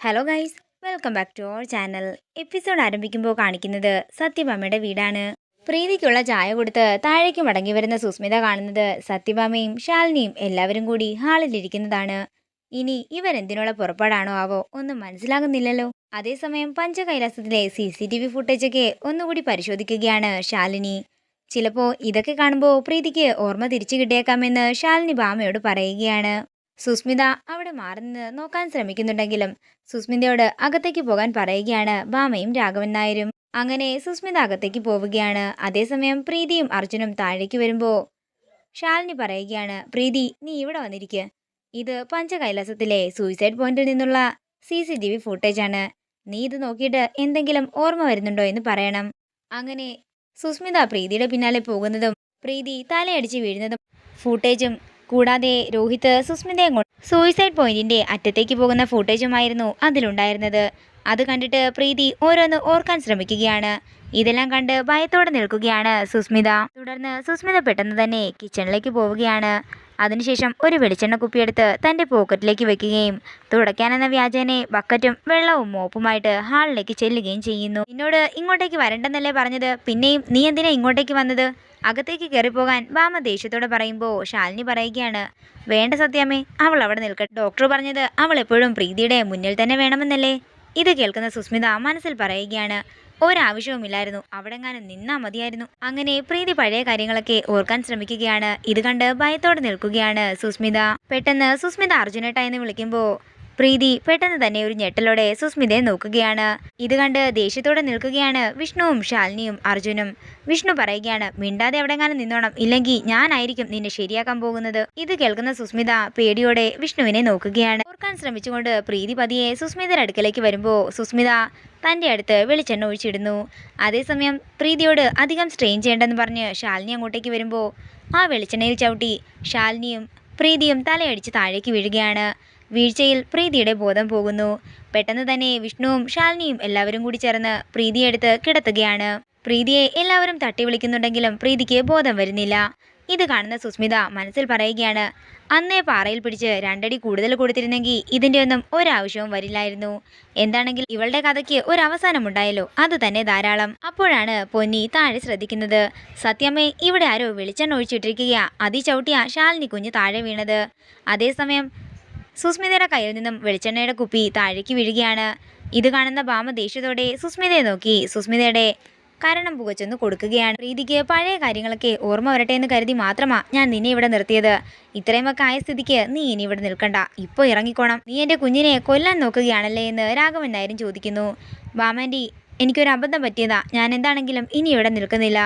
Hello guys, welcome back to our channel. Episode ആരംഭിക്കുമ്പോൾ കാണിക്കുന്നത് സത്യഭാമയുടെ വീടാണ്. പ്രീതിക്കുള്ള ചായ കൊടുത്ത് താഴേക്ക് മടങ്ങി വരുന്ന സുസ്മിത കാണുന്നത് സത്യഭാമയും ശാലിനിയും എല്ലാവരും കൂടി ഹാളിലിരിക്കുന്നതാണ്. ഇനി ഇവരെന്തിനുള്ള പുറപ്പാടാണോ ആവോ ഒന്നും മനസ്സിലാകുന്നില്ലല്ലോ. അതേസമയം പഞ്ചകൈലാസത്തിലെ CCTV ഫുട്ടേജൊക്കെ ഒന്നുകൂടി പരിശോധിക്കുകയാണ് ശാലിനി. ചിലപ്പോ ഇതൊക്കെ കാണുമ്പോൾ പ്രീതിക്ക് ഓർമ്മ തിരിച്ചു കിട്ടിയേക്കാമെന്ന് ശാലിനി ഭാമയോട് പറയുകയാണ്. സുസ്മിത അവിടെ മാറി നിന്ന് നോക്കാൻ ശ്രമിക്കുന്നുണ്ടെങ്കിലും സുസ്മിതയോട് അകത്തേക്ക് പോകാൻ പറയുകയാണ് ഭാമയും രാഘവൻ നായരും. അങ്ങനെ സുസ്മിത അകത്തേക്ക് പോവുകയാണ്. അതേസമയം പ്രീതിയും അർജുനും താഴേക്ക് വരുമ്പോ ശാലിനി പറയുകയാണ്, പ്രീതി നീ ഇവിടെ വന്നിരിക്കുക. ഇത് പഞ്ചകൈലാസത്തിലെ സൂയിസൈഡ് പോയിന്റിൽ നിന്നുള്ള CCTV ഫുട്ടേജാണ്. നീ ഇത് നോക്കിയിട്ട് എന്തെങ്കിലും ഓർമ്മ വരുന്നുണ്ടോ എന്ന് പറയണം. അങ്ങനെ സുസ്മിത പ്രീതിയുടെ പിന്നാലെ പോകുന്നതും പ്രീതി തലയടിച്ച് വീഴുന്നതും ഫുട്ടേജും കൂടാതെ രോഹിത് സുസ്മിതയും കൊണ്ട് സൂയിസൈഡ് പോയിന്റിന്റെ അറ്റത്തേക്ക് പോകുന്ന ഫുട്ടേജുമായിരുന്നു അതിലുണ്ടായിരുന്നത്. അത് കണ്ടിട്ട് പ്രീതി ഓരോന്ന് ഓർക്കാൻ ശ്രമിക്കുകയാണ്. ഇതെല്ലാം കണ്ട് ഭയത്തോടെ നിൽക്കുകയാണ് സുസ്മിത. തുടർന്ന് സുസ്മിത പെട്ടെന്ന് തന്നെ കിച്ചണിലേക്ക് പോവുകയാണ്. അതിനുശേഷം ഒരു വെളിച്ചെണ്ണ കുപ്പിയെടുത്ത് തൻ്റെ പോക്കറ്റിലേക്ക് വെക്കുകയും തുടയ്ക്കാനെന്ന വ്യാജേനെ ബക്കറ്റും വെള്ളവും മോപ്പുമായിട്ട് ഹാളിലേക്ക് ചെല്ലുകയും ചെയ്യുന്നു. നിന്നോട് ഇങ്ങോട്ടേക്ക് വരണ്ടെന്നല്ലേ പറഞ്ഞത്, പിന്നെയും നീ എന്തിനാ ഇങ്ങോട്ടേക്ക് വന്നത്? അകത്തേക്ക് കയറിപ്പോകാൻ ഭാമ ദേഷ്യത്തോടെ പറയുമ്പോൾ ശാലിനി പറയുകയാണ്, വേണ്ട സത്യാമ്മേ, അവൾ അവിടെ നിൽക്കട്ടെ. ഡോക്ടർ പറഞ്ഞത് അവൾ എപ്പോഴും പ്രീതിയുടെ മുന്നിൽ തന്നെ വേണമെന്നല്ലേ. ഇത് കേൾക്കുന്ന സുസ്മിത മനസ്സിൽ പറയുകയാണ്, ഒരാവശ്യവുമില്ലായിരുന്നു, അവിടെങ്ങാനും നിന്നാ മതിയായിരുന്നു. അങ്ങനെ പ്രീതി പഴയ കാര്യങ്ങളൊക്കെ ഓർക്കാൻ ശ്രമിക്കുകയാണ്. ഇത് കണ്ട് ഭയത്തോടെ നിൽക്കുകയാണ് സുസ്മിത. പെട്ടെന്ന് സുസ്മിത അർജുനേട്ട എന്ന് വിളിക്കുമ്പോൾ പ്രീതി പെട്ടെന്ന് തന്നെ ഒരു ഞെട്ടലോടെ സുസ്മിതയെ നോക്കുകയാണ്. ഇത് കണ്ട് ദേഷ്യത്തോടെ നിൽക്കുകയാണ് വിഷ്ണുവും ശാലിനിയും അർജുനും. വിഷ്ണു പറയുകയാണ്, മിണ്ടാതെ എവിടെങ്ങാനും നിന്നോണം, ഇല്ലെങ്കിൽ ഞാനായിരിക്കും നിന്നെ ശരിയാക്കാൻ പോകുന്നത്. ഇത് കേൾക്കുന്ന സുസ്മിത പേടിയോടെ വിഷ്ണുവിനെ നോക്കുകയാണ്. ഓർക്കാൻ ശ്രമിച്ചുകൊണ്ട് പ്രീതി പതിയെ സുസ്മിതയുടെ അടുക്കലേക്ക് വരുമ്പോൾ സുസ്മിത തൻ്റെ അടുത്ത് വെളിച്ചെണ്ണ ഒഴിച്ചിടുന്നു. അതേസമയം പ്രീതിയോട് അധികം സ്ട്രെയിൻ ചെയ്യേണ്ടെന്ന് പറഞ്ഞ് ശാലിനി അങ്ങോട്ടേക്ക് വരുമ്പോൾ ആ വെളിച്ചെണ്ണയിൽ ചവിട്ടി ശാലിനിയും പ്രീതിയും തലയടിച്ച് താഴേക്ക് വീഴുകയാണ്. വീഴ്ചയിൽ പ്രീതിയുടെ ബോധം പോകുന്നു. പെട്ടെന്ന് തന്നെ വിഷ്ണുവും ശാലിനിയും എല്ലാവരും കൂടി ചേർന്ന് പ്രീതിയെ എടുത്ത് കിടത്തുകയാണ്. പ്രീതിയെ എല്ലാവരും തട്ടി വിളിക്കുന്നുണ്ടെങ്കിലും പ്രീതിക്ക് ബോധം വരുന്നില്ല. ഇത് കാണുന്ന സുസ്മിത മനസ്സിൽ പറയുകയാണ്, അന്നേ പാറയിൽ പിടിച്ച് 2 അടി കൂടുതൽ കൊടുത്തിരുന്നെങ്കിൽ ഇതിൻ്റെ ഒന്നും ഒരാവശ്യവും വരില്ലായിരുന്നു. എന്താണെങ്കിൽ ഇവളുടെ കഥയ്ക്ക് ഒരവസാനമുണ്ടായല്ലോ, അത് തന്നെ ധാരാളം. അപ്പോഴാണ് പൊന്നി താഴെ ശ്രദ്ധിക്കുന്നത്. സത്യമ്മേ, ഇവിടെ ആരോ വെളിച്ചെണ്ണ ഒഴിച്ചിട്ടിരിക്കുക, അതി ചവിട്ടിയ ശാലിനി കുഞ്ഞ് താഴെ വീണത്. അതേസമയം സുസ്മിതയുടെ കയ്യിൽ നിന്നും വെളിച്ചെണ്ണയുടെ കുപ്പി താഴേക്ക് വീഴുകയാണ്. ഇത് കാണുന്ന ഭാമ ദേഷ്യത്തോടെ സുസ്മിതയെ നോക്കി സുസ്മിതയുടെ കരണം പുകച്ചൊന്ന് കൊടുക്കുകയാണ്. പ്രീതിക്ക് പഴയ കാര്യങ്ങളൊക്കെ ഓർമ്മ വരട്ടെ എന്ന് കരുതി മാത്രമാ ഞാൻ നിന്നെ ഇവിടെ നിർത്തിയത്. ഇത്രയുമൊക്കെ ആയ സ്ഥിതിക്ക് നീ ഇനി ഇവിടെ നിൽക്കണ്ട, ഇപ്പോൾ ഇറങ്ങിക്കോണം. നീ എൻ്റെ കുഞ്ഞിനെ കൊല്ലാൻ നോക്കുകയാണല്ലേ എന്ന് രാഘവൻ നായരും ചോദിക്കുന്നു. ഭാമാൻറ്റി, എനിക്കൊരു അബദ്ധം പറ്റിയതാ, ഞാൻ എന്താണെങ്കിലും ഇനി ഇവിടെ നിൽക്കുന്നില്ല,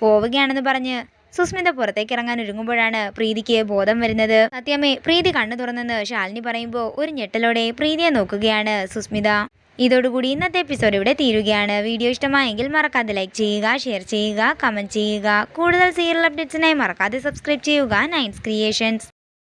പോവുകയാണെന്ന് പറഞ്ഞ് സുസ്മിത പുറത്തേക്ക് ഇറങ്ങാൻ ഒരുങ്ങുമ്പോഴാണ് പ്രീതിക്ക് ബോധം വരുന്നത്. സത്യമേ, പ്രീതി കണ്ണു തുറന്നെന്ന് ശാലിനി പറയുമ്പോൾ ഒരു ഞെട്ടലോടെ പ്രീതിയെ നോക്കുകയാണ് സുസ്മിത. ഇതോടുകൂടി ഇന്നത്തെ എപ്പിസോഡ് ഇവിടെ തീരുകയാണ്. വീഡിയോ ഇഷ്ടമായെങ്കിൽ മറക്കാതെ ലൈക്ക് ചെയ്യുക, ഷെയർ ചെയ്യുക, കമൻറ്റ് ചെയ്യുക. കൂടുതൽ സീരിയൽ അപ്ഡേറ്റ്സിനായി മറക്കാതെ സബ്സ്ക്രൈബ് ചെയ്യുക നയൻസ് ക്രിയേഷൻസ്.